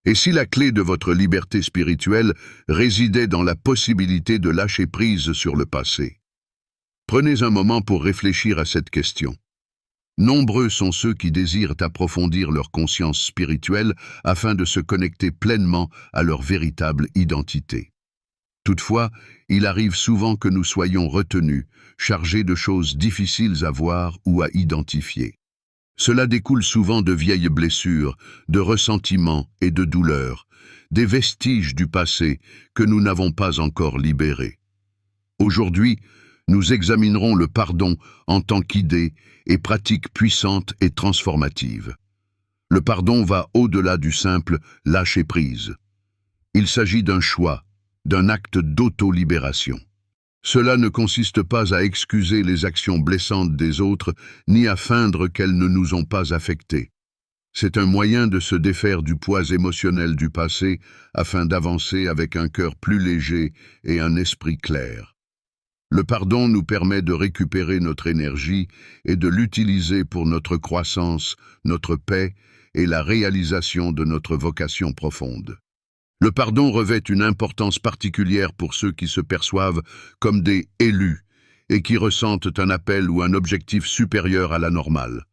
Et si la clé de votre liberté spirituelle résidait dans la possibilité de lâcher prise sur le passé? Prenez un moment pour réfléchir à cette question. Nombreux sont ceux qui désirent approfondir leur conscience spirituelle afin de se connecter pleinement à leur véritable identité. Toutefois, il arrive souvent que nous soyons retenus, chargés de choses difficiles à voir ou à identifier. Cela découle souvent de vieilles blessures, de ressentiments et de douleurs, des vestiges du passé que nous n'avons pas encore libérés. Aujourd'hui, nous examinerons le pardon en tant qu'idée et pratique puissante et transformative. Le pardon va au-delà du simple lâcher prise. Il s'agit d'un choix, d'un acte d'auto-libération. Cela ne consiste pas à excuser les actions blessantes des autres, ni à feindre qu'elles ne nous ont pas affectés. C'est un moyen de se défaire du poids émotionnel du passé afin d'avancer avec un cœur plus léger et un esprit clair. Le pardon nous permet de récupérer notre énergie et de l'utiliser pour notre croissance, notre paix et la réalisation de notre vocation profonde. Le pardon revêt une importance particulière pour ceux qui se perçoivent comme des élus et qui ressentent un appel ou un objectif supérieur à la normale.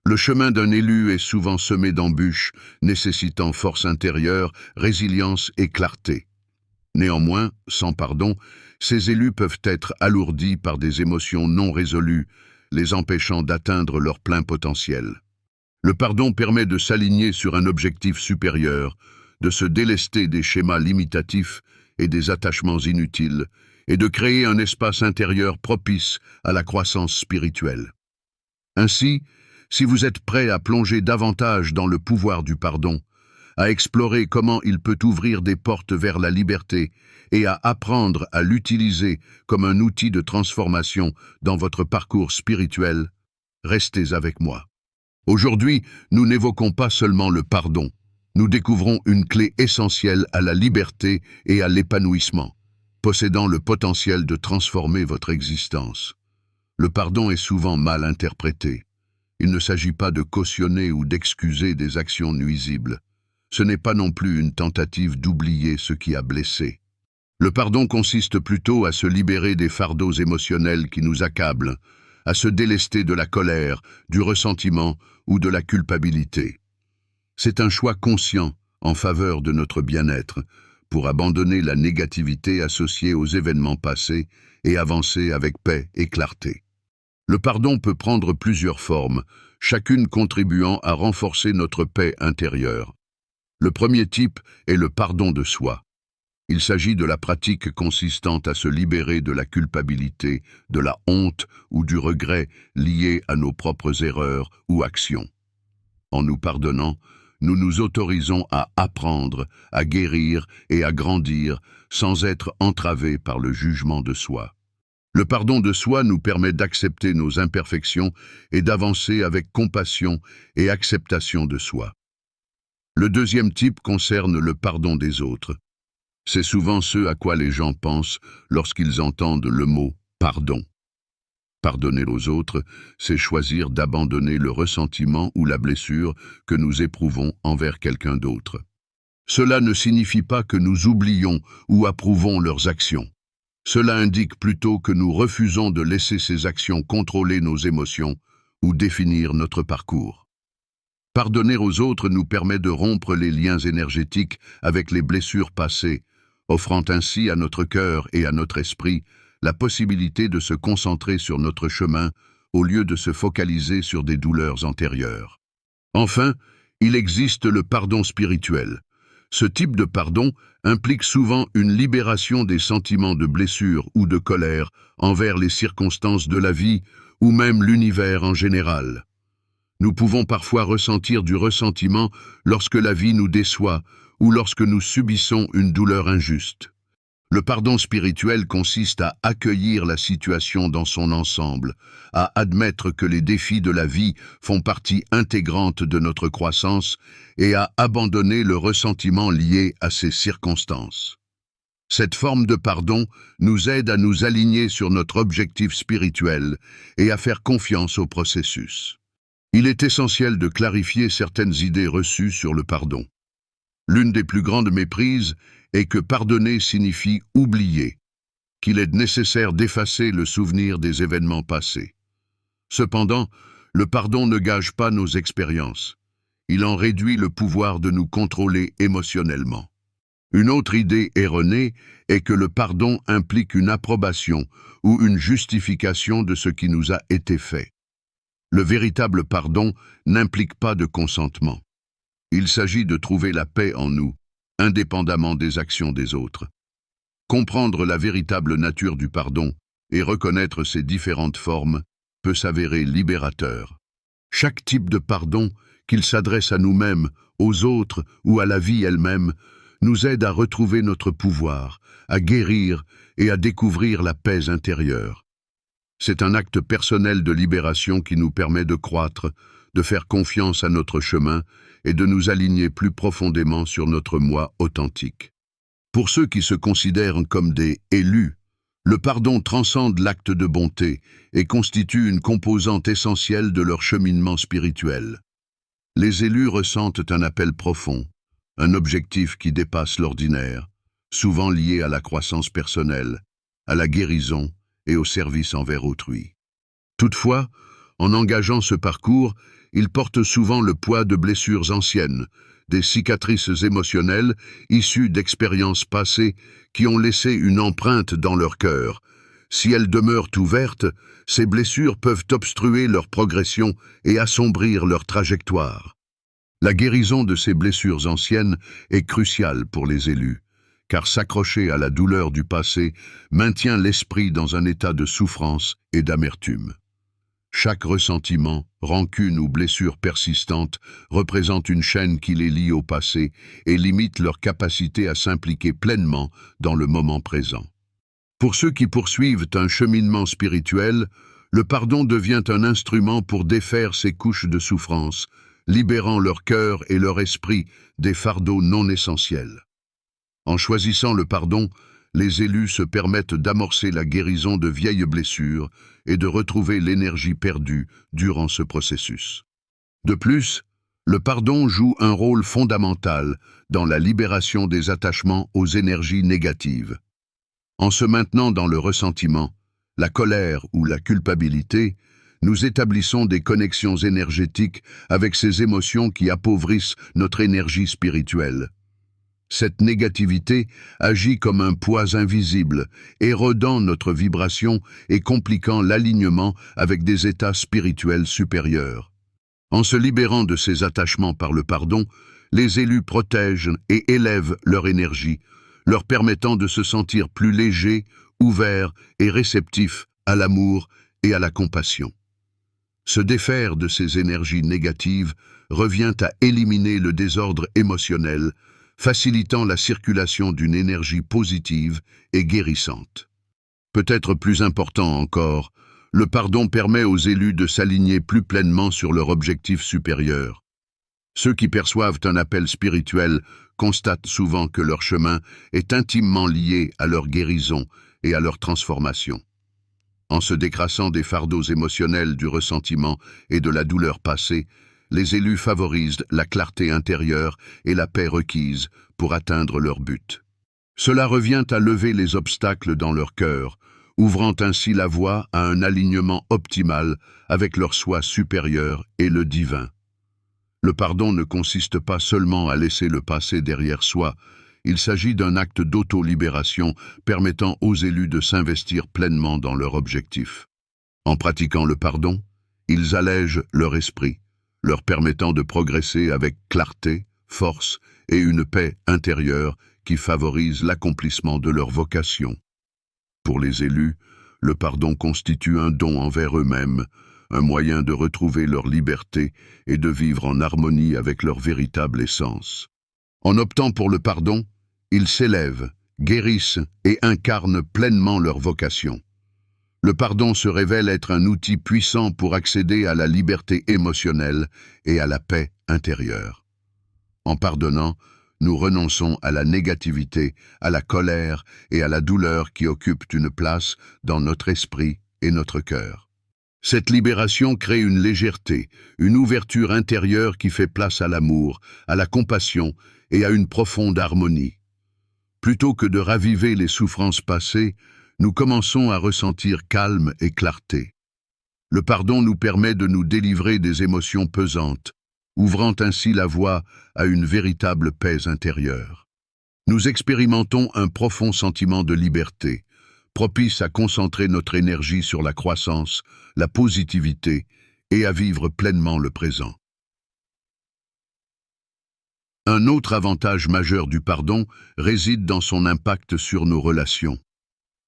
Le chemin d'un élu est souvent semé d'embûches, nécessitant force intérieure, résilience et clarté. Néanmoins, sans pardon, ces élus peuvent être alourdis par des émotions non résolues, les empêchant d'atteindre leur plein potentiel. Le pardon permet de s'aligner sur un objectif supérieur, de se délester des schémas limitatifs et des attachements inutiles, et de créer un espace intérieur propice à la croissance spirituelle. Ainsi, si vous êtes prêt à plonger davantage dans le pouvoir du pardon, à explorer comment il peut ouvrir des portes vers la liberté et à apprendre à l'utiliser comme un outil de transformation dans votre parcours spirituel, restez avec moi. Aujourd'hui, nous n'évoquons pas seulement le pardon, nous découvrons une clé essentielle à la liberté et à l'épanouissement, possédant le potentiel de transformer votre existence. Le pardon est souvent mal interprété. Il ne s'agit pas de cautionner ou d'excuser des actions nuisibles. Ce n'est pas non plus une tentative d'oublier ce qui a blessé. Le pardon consiste plutôt à se libérer des fardeaux émotionnels qui nous accablent, à se délester de la colère, du ressentiment ou de la culpabilité. C'est un choix conscient en faveur de notre bien-être, pour abandonner la négativité associée aux événements passés et avancer avec paix et clarté. Le pardon peut prendre plusieurs formes, chacune contribuant à renforcer notre paix intérieure. Le premier type est le pardon de soi. Il s'agit de la pratique consistant à se libérer de la culpabilité, de la honte ou du regret liés à nos propres erreurs ou actions. En nous pardonnant, nous nous autorisons à apprendre, à guérir et à grandir sans être entravés par le jugement de soi. Le pardon de soi nous permet d'accepter nos imperfections et d'avancer avec compassion et acceptation de soi. Le deuxième type concerne le pardon des autres. C'est souvent ce à quoi les gens pensent lorsqu'ils entendent le mot « pardon ». Pardonner aux autres, c'est choisir d'abandonner le ressentiment ou la blessure que nous éprouvons envers quelqu'un d'autre. Cela ne signifie pas que nous oublions ou approuvons leurs actions. Cela indique plutôt que nous refusons de laisser ces actions contrôler nos émotions ou définir notre parcours. Pardonner aux autres nous permet de rompre les liens énergétiques avec les blessures passées, offrant ainsi à notre cœur et à notre esprit la possibilité de se concentrer sur notre chemin au lieu de se focaliser sur des douleurs antérieures. Enfin, il existe le pardon spirituel. Ce type de pardon implique souvent une libération des sentiments de blessure ou de colère envers les circonstances de la vie ou même l'univers en général. Nous pouvons parfois ressentir du ressentiment lorsque la vie nous déçoit ou lorsque nous subissons une douleur injuste. Le pardon spirituel consiste à accueillir la situation dans son ensemble, à admettre que les défis de la vie font partie intégrante de notre croissance et à abandonner le ressentiment lié à ces circonstances. Cette forme de pardon nous aide à nous aligner sur notre objectif spirituel et à faire confiance au processus. Il est essentiel de clarifier certaines idées reçues sur le pardon. L'une des plus grandes méprises est que pardonner signifie oublier, qu'il est nécessaire d'effacer le souvenir des événements passés. Cependant, le pardon ne gage pas nos expériences. Il en réduit le pouvoir de nous contrôler émotionnellement. Une autre idée erronée est que le pardon implique une approbation ou une justification de ce qui nous a été fait. Le véritable pardon n'implique pas de consentement. Il s'agit de trouver la paix en nous, indépendamment des actions des autres. Comprendre la véritable nature du pardon et reconnaître ses différentes formes peut s'avérer libérateur. Chaque type de pardon, qu'il s'adresse à nous-mêmes, aux autres ou à la vie elle-même, nous aide à retrouver notre pouvoir, à guérir et à découvrir la paix intérieure. C'est un acte personnel de libération qui nous permet de croître, de faire confiance à notre chemin et de nous aligner plus profondément sur notre moi authentique. Pour ceux qui se considèrent comme des élus, le pardon transcende l'acte de bonté et constitue une composante essentielle de leur cheminement spirituel. Les élus ressentent un appel profond, un objectif qui dépasse l'ordinaire, souvent lié à la croissance personnelle, à la guérison et au service envers autrui. Toutefois, en engageant ce parcours, ils portent souvent le poids de blessures anciennes, des cicatrices émotionnelles issues d'expériences passées qui ont laissé une empreinte dans leur cœur. Si elles demeurent ouvertes, ces blessures peuvent obstruer leur progression et assombrir leur trajectoire. La guérison de ces blessures anciennes est cruciale pour les élus, car s'accrocher à la douleur du passé maintient l'esprit dans un état de souffrance et d'amertume. Chaque ressentiment, rancune ou blessure persistante représente une chaîne qui les lie au passé et limite leur capacité à s'impliquer pleinement dans le moment présent. Pour ceux qui poursuivent un cheminement spirituel, le pardon devient un instrument pour défaire ces couches de souffrance, libérant leur cœur et leur esprit des fardeaux non essentiels. En choisissant le pardon, les élus se permettent d'amorcer la guérison de vieilles blessures et de retrouver l'énergie perdue durant ce processus. De plus, le pardon joue un rôle fondamental dans la libération des attachements aux énergies négatives. En se maintenant dans le ressentiment, la colère ou la culpabilité, nous établissons des connexions énergétiques avec ces émotions qui appauvrissent notre énergie spirituelle. Cette négativité agit comme un poids invisible, érodant notre vibration et compliquant l'alignement avec des états spirituels supérieurs. En se libérant de ces attachements par le pardon, les élus protègent et élèvent leur énergie, leur permettant de se sentir plus légers, ouverts et réceptifs à l'amour et à la compassion. Se défaire de ces énergies négatives revient à éliminer le désordre émotionnel, facilitant la circulation d'une énergie positive et guérissante. Peut-être plus important encore, le pardon permet aux élus de s'aligner plus pleinement sur leur objectif supérieur. Ceux qui perçoivent un appel spirituel constatent souvent que leur chemin est intimement lié à leur guérison et à leur transformation. En se décrassant des fardeaux émotionnels du ressentiment et de la douleur passée, les élus favorisent la clarté intérieure et la paix requise pour atteindre leur but. Cela revient à lever les obstacles dans leur cœur, ouvrant ainsi la voie à un alignement optimal avec leur soi supérieur et le divin. Le pardon ne consiste pas seulement à laisser le passé derrière soi, il s'agit d'un acte d'auto-libération permettant aux élus de s'investir pleinement dans leur objectif. En pratiquant le pardon, ils allègent leur esprit, leur permettant de progresser avec clarté, force et une paix intérieure qui favorise l'accomplissement de leur vocation. Pour les élus, le pardon constitue un don envers eux-mêmes, un moyen de retrouver leur liberté et de vivre en harmonie avec leur véritable essence. En optant pour le pardon, ils s'élèvent, guérissent et incarnent pleinement leur vocation. Le pardon se révèle être un outil puissant pour accéder à la liberté émotionnelle et à la paix intérieure. En pardonnant, nous renonçons à la négativité, à la colère et à la douleur qui occupent une place dans notre esprit et notre cœur. Cette libération crée une légèreté, une ouverture intérieure qui fait place à l'amour, à la compassion et à une profonde harmonie. Plutôt que de raviver les souffrances passées, nous commençons à ressentir calme et clarté. Le pardon nous permet de nous délivrer des émotions pesantes, ouvrant ainsi la voie à une véritable paix intérieure. Nous expérimentons un profond sentiment de liberté, propice à concentrer notre énergie sur la croissance, la positivité et à vivre pleinement le présent. Un autre avantage majeur du pardon réside dans son impact sur nos relations.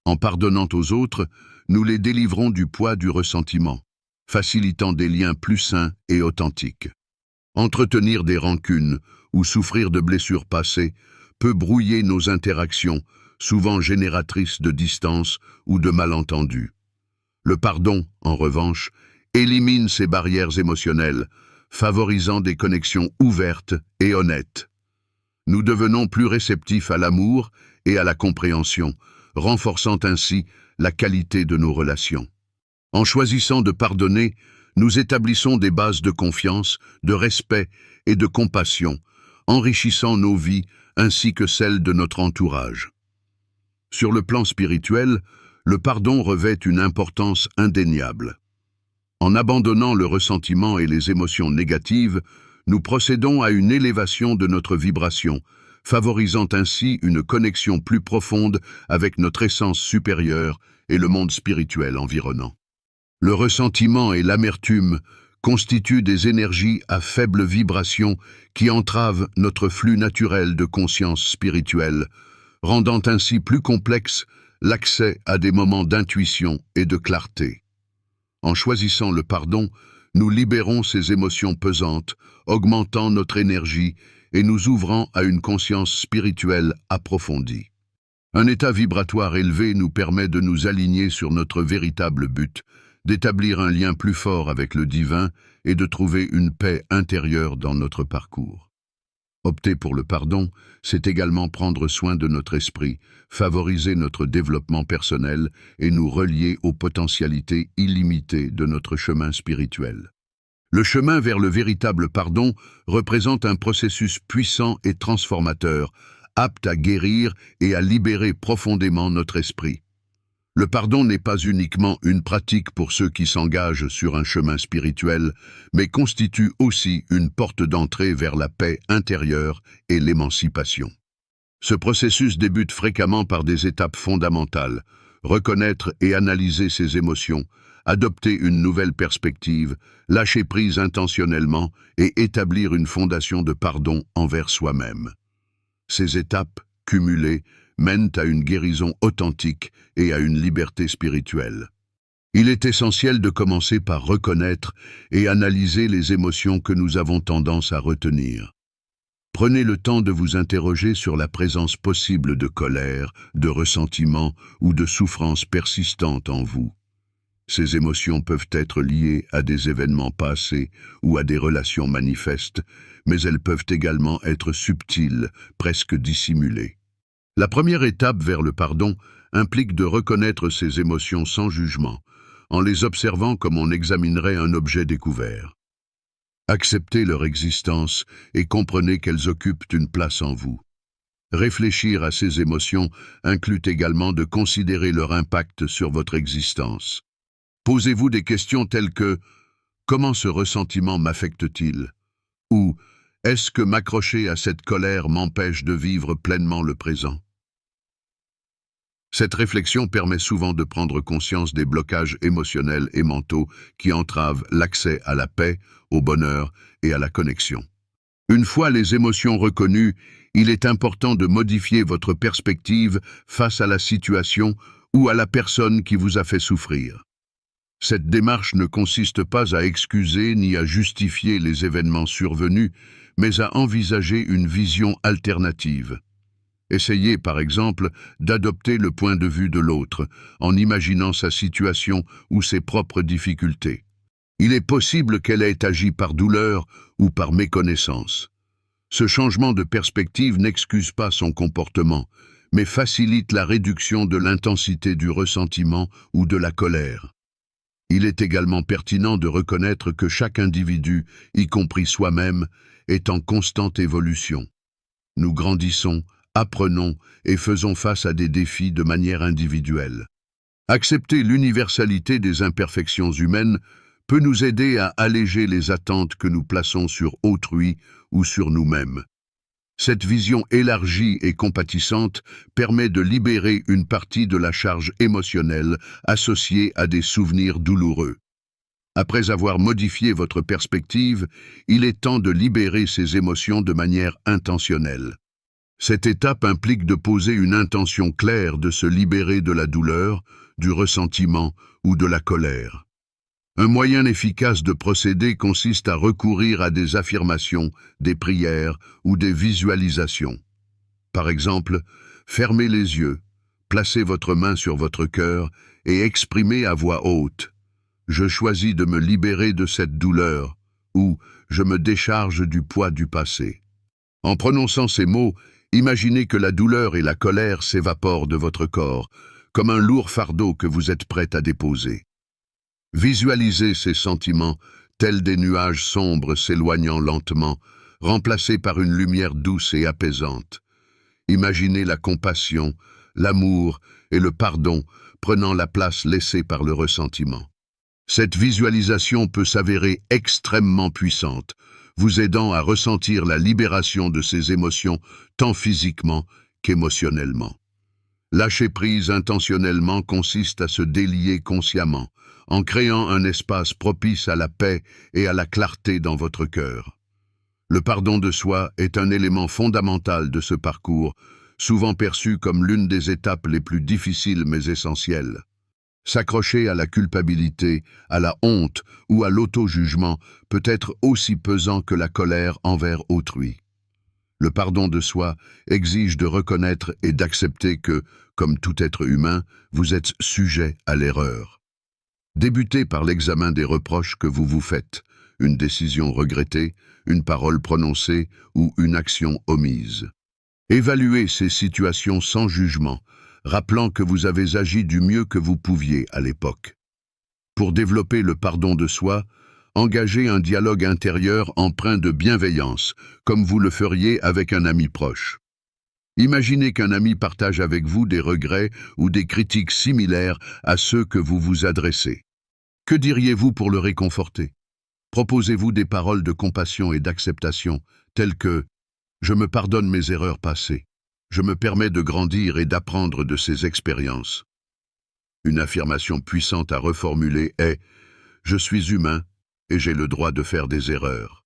En pardonnant aux autres, nous les délivrons du poids du ressentiment, facilitant des liens plus sains et authentiques. Entretenir des rancunes ou souffrir de blessures passées peut brouiller nos interactions, souvent génératrices de distance ou de malentendus. Le pardon, en revanche, élimine ces barrières émotionnelles, favorisant des connexions ouvertes et honnêtes. Nous devenons plus réceptifs à l'amour et à la compréhension, renforçant ainsi la qualité de nos relations. En choisissant de pardonner, nous établissons des bases de confiance, de respect et de compassion, enrichissant nos vies ainsi que celles de notre entourage. Sur le plan spirituel, le pardon revêt une importance indéniable. En abandonnant le ressentiment et les émotions négatives, nous procédons à une élévation de notre vibration, favorisant ainsi une connexion plus profonde avec notre essence supérieure et le monde spirituel environnant. Le ressentiment et l'amertume constituent des énergies à faible vibration qui entravent notre flux naturel de conscience spirituelle, rendant ainsi plus complexe l'accès à des moments d'intuition et de clarté. En choisissant le pardon, nous libérons ces émotions pesantes, augmentant notre énergie et nous ouvrant à une conscience spirituelle approfondie. Un état vibratoire élevé nous permet de nous aligner sur notre véritable but, d'établir un lien plus fort avec le divin et de trouver une paix intérieure dans notre parcours. Opter pour le pardon, c'est également prendre soin de notre esprit, favoriser notre développement personnel et nous relier aux potentialités illimitées de notre chemin spirituel. Le chemin vers le véritable pardon représente un processus puissant et transformateur, apte à guérir et à libérer profondément notre esprit. Le pardon n'est pas uniquement une pratique pour ceux qui s'engagent sur un chemin spirituel, mais constitue aussi une porte d'entrée vers la paix intérieure et l'émancipation. Ce processus débute fréquemment par des étapes fondamentales: reconnaître et analyser ses émotions, adopter une nouvelle perspective, lâcher prise intentionnellement et établir une fondation de pardon envers soi-même. Ces étapes, cumulées, mènent à une guérison authentique et à une liberté spirituelle. Il est essentiel de commencer par reconnaître et analyser les émotions que nous avons tendance à retenir. Prenez le temps de vous interroger sur la présence possible de colère, de ressentiment ou de souffrance persistante en vous. Ces émotions peuvent être liées à des événements passés ou à des relations manifestes, mais elles peuvent également être subtiles, presque dissimulées. La première étape vers le pardon implique de reconnaître ces émotions sans jugement, en les observant comme on examinerait un objet découvert. Acceptez leur existence et comprenez qu'elles occupent une place en vous. Réfléchir à ces émotions inclut également de considérer leur impact sur votre existence. Posez-vous des questions telles que « Comment ce ressentiment m'affecte-t-il » ou « Est-ce que m'accrocher à cette colère m'empêche de vivre pleinement le présent ?» Cette réflexion permet souvent de prendre conscience des blocages émotionnels et mentaux qui entravent l'accès à la paix, au bonheur et à la connexion. Une fois les émotions reconnues, il est important de modifier votre perspective face à la situation ou à la personne qui vous a fait souffrir. Cette démarche ne consiste pas à excuser ni à justifier les événements survenus, mais à envisager une vision alternative. Essayez, par exemple, d'adopter le point de vue de l'autre, en imaginant sa situation ou ses propres difficultés. Il est possible qu'elle ait agi par douleur ou par méconnaissance. Ce changement de perspective n'excuse pas son comportement, mais facilite la réduction de l'intensité du ressentiment ou de la colère. Il est également pertinent de reconnaître que chaque individu, y compris soi-même, est en constante évolution. Nous grandissons, apprenons et faisons face à des défis de manière individuelle. Accepter l'universalité des imperfections humaines peut nous aider à alléger les attentes que nous plaçons sur autrui ou sur nous-mêmes. Cette vision élargie et compatissante permet de libérer une partie de la charge émotionnelle associée à des souvenirs douloureux. Après avoir modifié votre perspective, il est temps de libérer ces émotions de manière intentionnelle. Cette étape implique de poser une intention claire de se libérer de la douleur, du ressentiment ou de la colère. Un moyen efficace de procéder consiste à recourir à des affirmations, des prières ou des visualisations. Par exemple, fermez les yeux, placez votre main sur votre cœur et exprimez à voix haute « Je choisis de me libérer de cette douleur » ou « Je me décharge du poids du passé ». En prononçant ces mots, imaginez que la douleur et la colère s'évaporent de votre corps, comme un lourd fardeau que vous êtes prêt à déposer. Visualisez ces sentiments, tels des nuages sombres s'éloignant lentement, remplacés par une lumière douce et apaisante. Imaginez la compassion, l'amour et le pardon prenant la place laissée par le ressentiment. Cette visualisation peut s'avérer extrêmement puissante, vous aidant à ressentir la libération de ces émotions tant physiquement qu'émotionnellement. Lâcher prise intentionnellement consiste à se délier consciemment, en créant un espace propice à la paix et à la clarté dans votre cœur. Le pardon de soi est un élément fondamental de ce parcours, souvent perçu comme l'une des étapes les plus difficiles mais essentielles. S'accrocher à la culpabilité, à la honte ou à l'auto-jugement peut être aussi pesant que la colère envers autrui. Le pardon de soi exige de reconnaître et d'accepter que, comme tout être humain, vous êtes sujet à l'erreur. Débutez par l'examen des reproches que vous vous faites, une décision regrettée, une parole prononcée ou une action omise. Évaluez ces situations sans jugement, rappelant que vous avez agi du mieux que vous pouviez à l'époque. Pour développer le pardon de soi, engagez un dialogue intérieur empreint de bienveillance, comme vous le feriez avec un ami proche. Imaginez qu'un ami partage avec vous des regrets ou des critiques similaires à ceux que vous vous adressez. Que diriez-vous pour le réconforter? Proposez-vous des paroles de compassion et d'acceptation, telles que « Je me pardonne mes erreurs passées. Je me permets de grandir et d'apprendre de ces expériences. » Une affirmation puissante à reformuler est « Je suis humain et j'ai le droit de faire des erreurs. »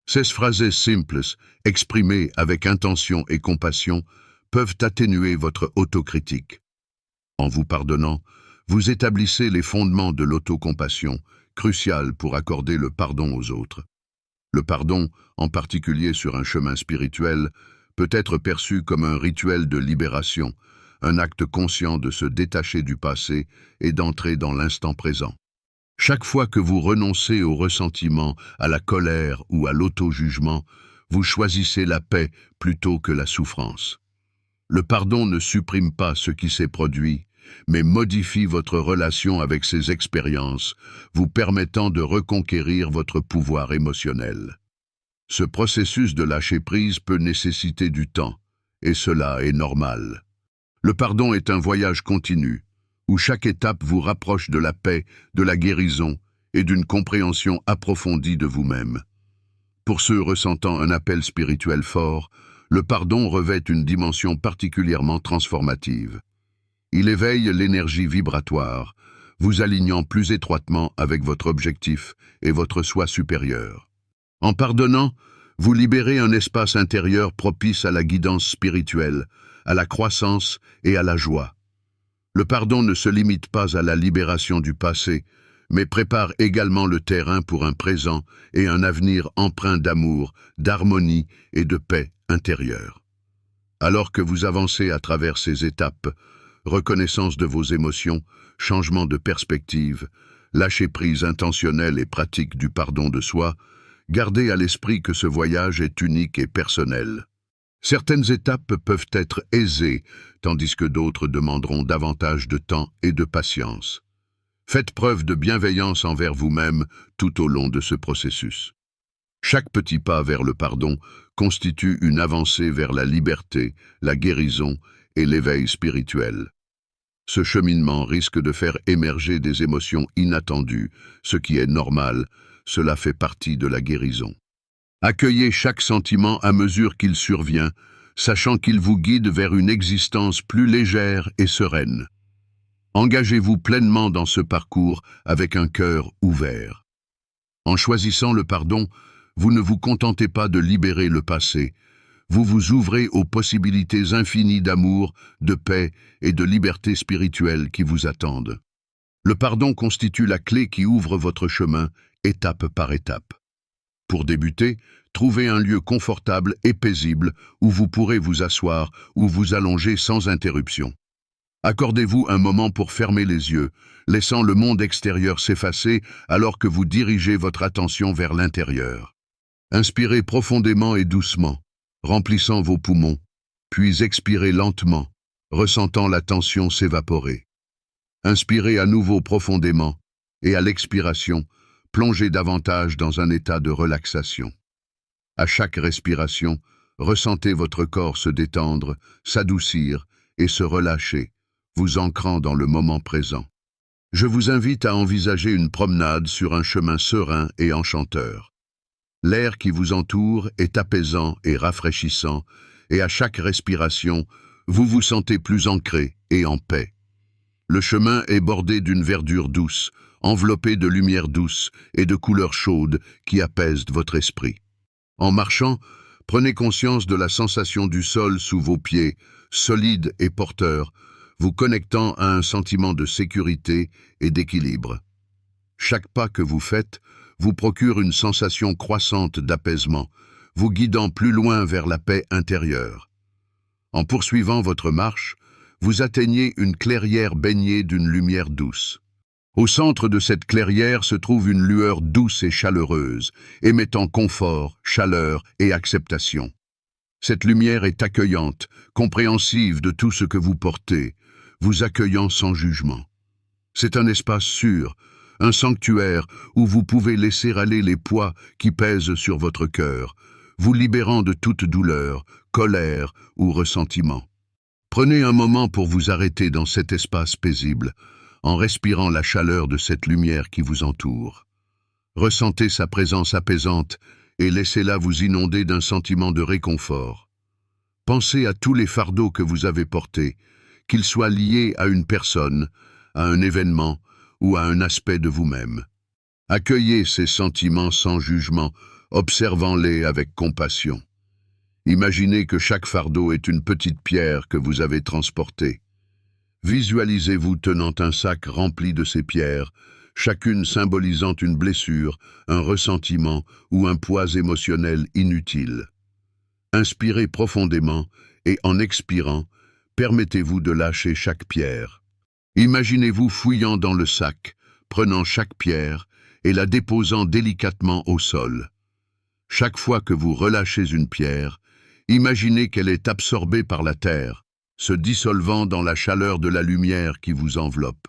Ces phrases simples, exprimées avec intention et compassion, peuvent atténuer votre autocritique. En vous pardonnant, vous établissez les fondements de l'autocompassion, crucial pour accorder le pardon aux autres. Le pardon, en particulier sur un chemin spirituel, peut être perçu comme un rituel de libération, un acte conscient de se détacher du passé et d'entrer dans l'instant présent. Chaque fois que vous renoncez au ressentiment, à la colère ou à l'auto-jugement, vous choisissez la paix plutôt que la souffrance. Le pardon ne supprime pas ce qui s'est produit, mais modifie votre relation avec ces expériences, vous permettant de reconquérir votre pouvoir émotionnel. Ce processus de lâcher prise peut nécessiter du temps, et cela est normal. Le pardon est un voyage continu, où chaque étape vous rapproche de la paix, de la guérison et d'une compréhension approfondie de vous-même. Pour ceux ressentant un appel spirituel fort, le pardon revêt une dimension particulièrement transformative. Il éveille l'énergie vibratoire, vous alignant plus étroitement avec votre objectif et votre soi supérieur. En pardonnant, vous libérez un espace intérieur propice à la guidance spirituelle, à la croissance et à la joie. Le pardon ne se limite pas à la libération du passé, mais prépare également le terrain pour un présent et un avenir empreint d'amour, d'harmonie et de paix intérieure. Alors que vous avancez à travers ces étapes, reconnaissance de vos émotions, changement de perspective, lâcher prise intentionnelle et pratique du pardon de soi, gardez à l'esprit que ce voyage est unique et personnel. Certaines étapes peuvent être aisées, tandis que d'autres demanderont davantage de temps et de patience. Faites preuve de bienveillance envers vous-même tout au long de ce processus. Chaque petit pas vers le pardon constitue une avancée vers la liberté, la guérison et l'éveil spirituel. Ce cheminement risque de faire émerger des émotions inattendues, ce qui est normal, cela fait partie de la guérison. Accueillez chaque sentiment à mesure qu'il survient, sachant qu'il vous guide vers une existence plus légère et sereine. Engagez-vous pleinement dans ce parcours avec un cœur ouvert. En choisissant le pardon, vous ne vous contentez pas de libérer le passé, vous vous ouvrez aux possibilités infinies d'amour, de paix et de liberté spirituelle qui vous attendent. Le pardon constitue la clé qui ouvre votre chemin, étape par étape. Pour débuter, trouvez un lieu confortable et paisible où vous pourrez vous asseoir ou vous allonger sans interruption. Accordez-vous un moment pour fermer les yeux, laissant le monde extérieur s'effacer alors que vous dirigez votre attention vers l'intérieur. Inspirez profondément et doucement, remplissant vos poumons, puis expirez lentement, ressentant la tension s'évaporer. Inspirez à nouveau profondément et à l'expiration, plongez davantage dans un état de relaxation. À chaque respiration, ressentez votre corps se détendre, s'adoucir et se relâcher, vous ancrant dans le moment présent. Je vous invite à envisager une promenade sur un chemin serein et enchanteur. L'air qui vous entoure est apaisant et rafraîchissant, et à chaque respiration, vous vous sentez plus ancré et en paix. Le chemin est bordé d'une verdure douce, enveloppé de lumière douce et de couleurs chaudes qui apaisent votre esprit. En marchant, prenez conscience de la sensation du sol sous vos pieds, solide et porteur, vous connectant à un sentiment de sécurité et d'équilibre. Chaque pas que vous faites vous procure une sensation croissante d'apaisement, vous guidant plus loin vers la paix intérieure. En poursuivant votre marche, vous atteignez une clairière baignée d'une lumière douce. Au centre de cette clairière se trouve une lueur douce et chaleureuse, émettant confort, chaleur et acceptation. Cette lumière est accueillante, compréhensive de tout ce que vous portez, vous accueillant sans jugement. C'est un espace sûr, un sanctuaire où vous pouvez laisser aller les poids qui pèsent sur votre cœur, vous libérant de toute douleur, colère ou ressentiment. Prenez un moment pour vous arrêter dans cet espace paisible, en respirant la chaleur de cette lumière qui vous entoure. Ressentez sa présence apaisante et laissez-la vous inonder d'un sentiment de réconfort. Pensez à tous les fardeaux que vous avez portés, qu'ils soient liés à une personne, à un événement ou à un aspect de vous-même. Accueillez ces sentiments sans jugement, observant-les avec compassion. Imaginez que chaque fardeau est une petite pierre que vous avez transportée. Visualisez-vous tenant un sac rempli de ces pierres, chacune symbolisant une blessure, un ressentiment ou un poids émotionnel inutile. Inspirez profondément et en expirant, permettez-vous de lâcher chaque pierre. Imaginez-vous fouillant dans le sac, prenant chaque pierre et la déposant délicatement au sol. Chaque fois que vous relâchez une pierre, imaginez qu'elle est absorbée par la terre, se dissolvant dans la chaleur de la lumière qui vous enveloppe.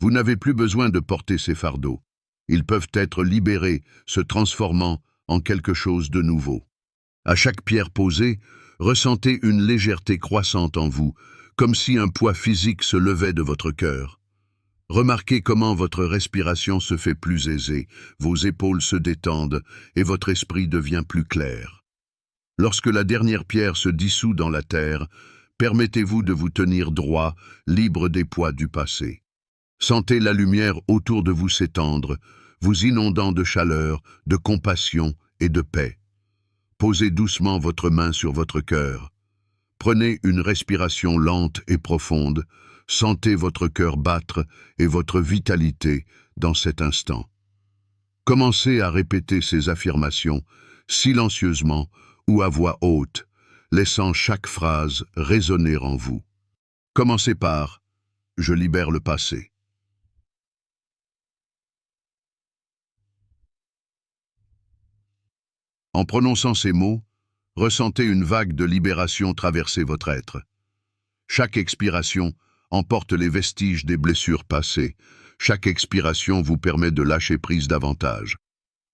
Vous n'avez plus besoin de porter ces fardeaux. Ils peuvent être libérés, se transformant en quelque chose de nouveau. À chaque pierre posée, ressentez une légèreté croissante en vous, comme si un poids physique se levait de votre cœur. Remarquez comment votre respiration se fait plus aisée, vos épaules se détendent et votre esprit devient plus clair. Lorsque la dernière pierre se dissout dans la terre, permettez-vous de vous tenir droit, libre des poids du passé. Sentez la lumière autour de vous s'étendre, vous inondant de chaleur, de compassion et de paix. Posez doucement votre main sur votre cœur. Prenez une respiration lente et profonde, sentez votre cœur battre et votre vitalité dans cet instant. Commencez à répéter ces affirmations, silencieusement ou à voix haute, laissant chaque phrase résonner en vous. Commencez par « Je libère le passé ». En prononçant ces mots, ressentez une vague de libération traverser votre être. Chaque expiration emporte les vestiges des blessures passées. Chaque expiration vous permet de lâcher prise davantage.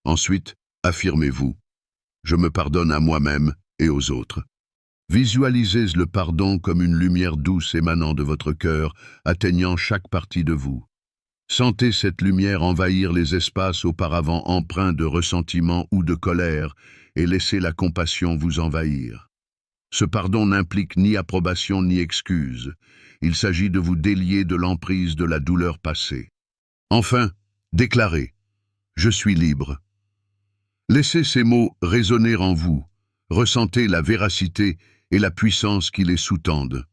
Ensuite, affirmez-vous. Je me pardonne à moi-même et aux autres. Visualisez le pardon comme une lumière douce émanant de votre cœur, atteignant chaque partie de vous. Sentez cette lumière envahir les espaces auparavant empreints de ressentiment ou de colère et laissez la compassion vous envahir. Ce pardon n'implique ni approbation ni excuse. Il s'agit de vous délier de l'emprise de la douleur passée. Enfin, déclarez « Je suis libre ». Laissez ces mots résonner en vous. Ressentez la véracité et la puissance qui les sous-tendent.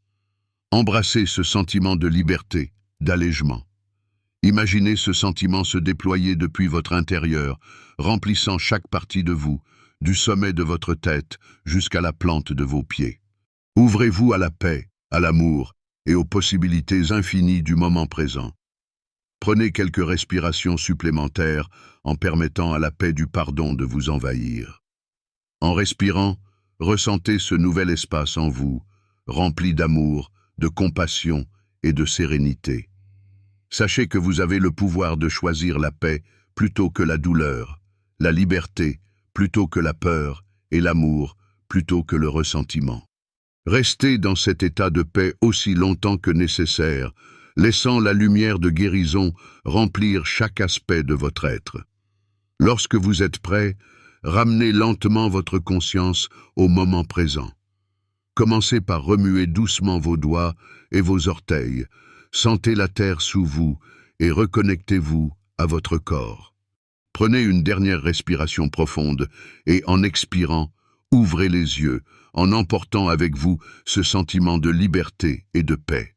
Embrassez ce sentiment de liberté, d'allègement. Imaginez ce sentiment se déployer depuis votre intérieur, remplissant chaque partie de vous, du sommet de votre tête jusqu'à la plante de vos pieds. Ouvrez-vous à la paix, à l'amour et aux possibilités infinies du moment présent. Prenez quelques respirations supplémentaires en permettant à la paix du pardon de vous envahir. En respirant, ressentez ce nouvel espace en vous, rempli d'amour, de compassion et de sérénité. Sachez que vous avez le pouvoir de choisir la paix plutôt que la douleur, la liberté plutôt que la peur et l'amour plutôt que le ressentiment. Restez dans cet état de paix aussi longtemps que nécessaire, laissant la lumière de guérison remplir chaque aspect de votre être. Lorsque vous êtes prêt, ramenez lentement votre conscience au moment présent. Commencez par remuer doucement vos doigts et vos orteils. Sentez la terre sous vous et reconnectez-vous à votre corps. Prenez une dernière respiration profonde et en expirant, ouvrez les yeux en emportant avec vous ce sentiment de liberté et de paix.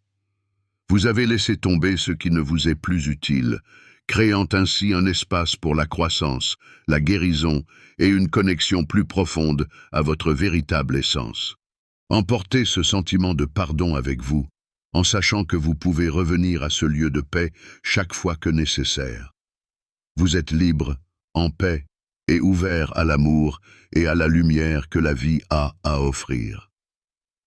Vous avez laissé tomber ce qui ne vous est plus utile, créant ainsi un espace pour la croissance, la guérison et une connexion plus profonde à votre véritable essence. Emportez ce sentiment de pardon avec vous, en sachant que vous pouvez revenir à ce lieu de paix chaque fois que nécessaire. Vous êtes libre, en paix et ouvert à l'amour et à la lumière que la vie a à offrir.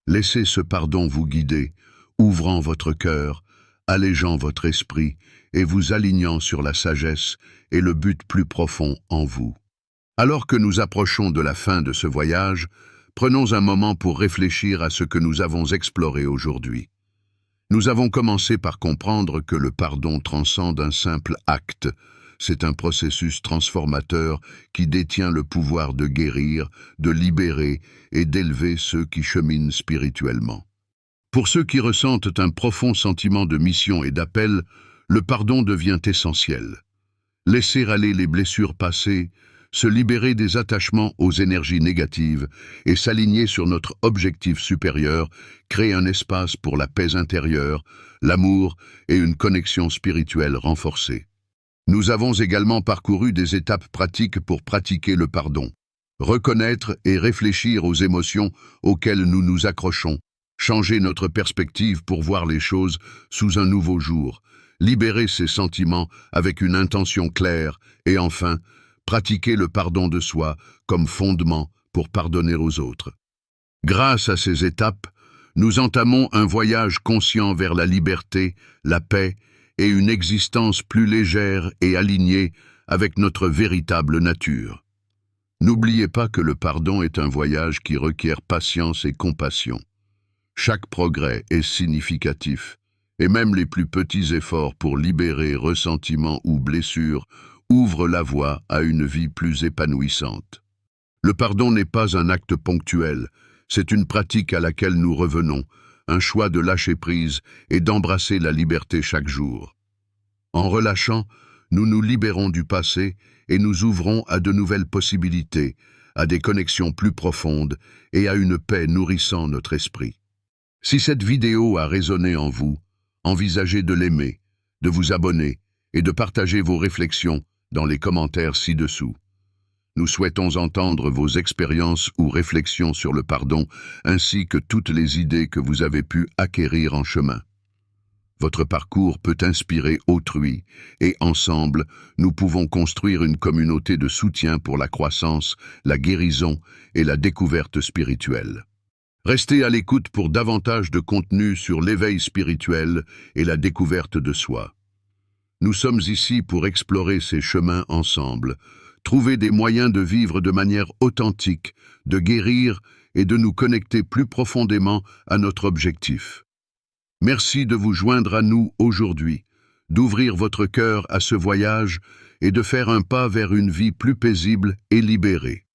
Laissez ce pardon vous guider, ouvrant votre cœur, allégeant votre esprit et vous alignant sur la sagesse et le but plus profond en vous. Alors que nous approchons de la fin de ce voyage, prenons un moment pour réfléchir à ce que nous avons exploré aujourd'hui. Nous avons commencé par comprendre que le pardon transcende un simple acte. C'est un processus transformateur qui détient le pouvoir de guérir, de libérer et d'élever ceux qui cheminent spirituellement. Pour ceux qui ressentent un profond sentiment de mission et d'appel, le pardon devient essentiel. Laisser aller les blessures passées, se libérer des attachements aux énergies négatives et s'aligner sur notre objectif supérieur crée un espace pour la paix intérieure, l'amour et une connexion spirituelle renforcée. Nous avons également parcouru des étapes pratiques pour pratiquer le pardon. Reconnaître et réfléchir aux émotions auxquelles nous nous accrochons, changer notre perspective pour voir les choses sous un nouveau jour, libérer ces sentiments avec une intention claire et enfin, pratiquer le pardon de soi comme fondement pour pardonner aux autres. Grâce à ces étapes, nous entamons un voyage conscient vers la liberté, la paix et une existence plus légère et alignée avec notre véritable nature. N'oubliez pas que le pardon est un voyage qui requiert patience et compassion. Chaque progrès est significatif, et même les plus petits efforts pour libérer ressentiments ou blessures ouvrent la voie à une vie plus épanouissante. Le pardon n'est pas un acte ponctuel, c'est une pratique à laquelle nous revenons, un choix de lâcher prise et d'embrasser la liberté chaque jour. En relâchant, nous nous libérons du passé et nous ouvrons à de nouvelles possibilités, à des connexions plus profondes et à une paix nourrissant notre esprit. Si cette vidéo a résonné en vous, envisagez de l'aimer, de vous abonner et de partager vos réflexions dans les commentaires ci-dessous. Nous souhaitons entendre vos expériences ou réflexions sur le pardon, ainsi que toutes les idées que vous avez pu acquérir en chemin. Votre parcours peut inspirer autrui, et ensemble, nous pouvons construire une communauté de soutien pour la croissance, la guérison et la découverte spirituelle. Restez à l'écoute pour davantage de contenu sur l'éveil spirituel et la découverte de soi. Nous sommes ici pour explorer ces chemins ensemble, trouver des moyens de vivre de manière authentique, de guérir et de nous connecter plus profondément à notre objectif. Merci de vous joindre à nous aujourd'hui, d'ouvrir votre cœur à ce voyage et de faire un pas vers une vie plus paisible et libérée.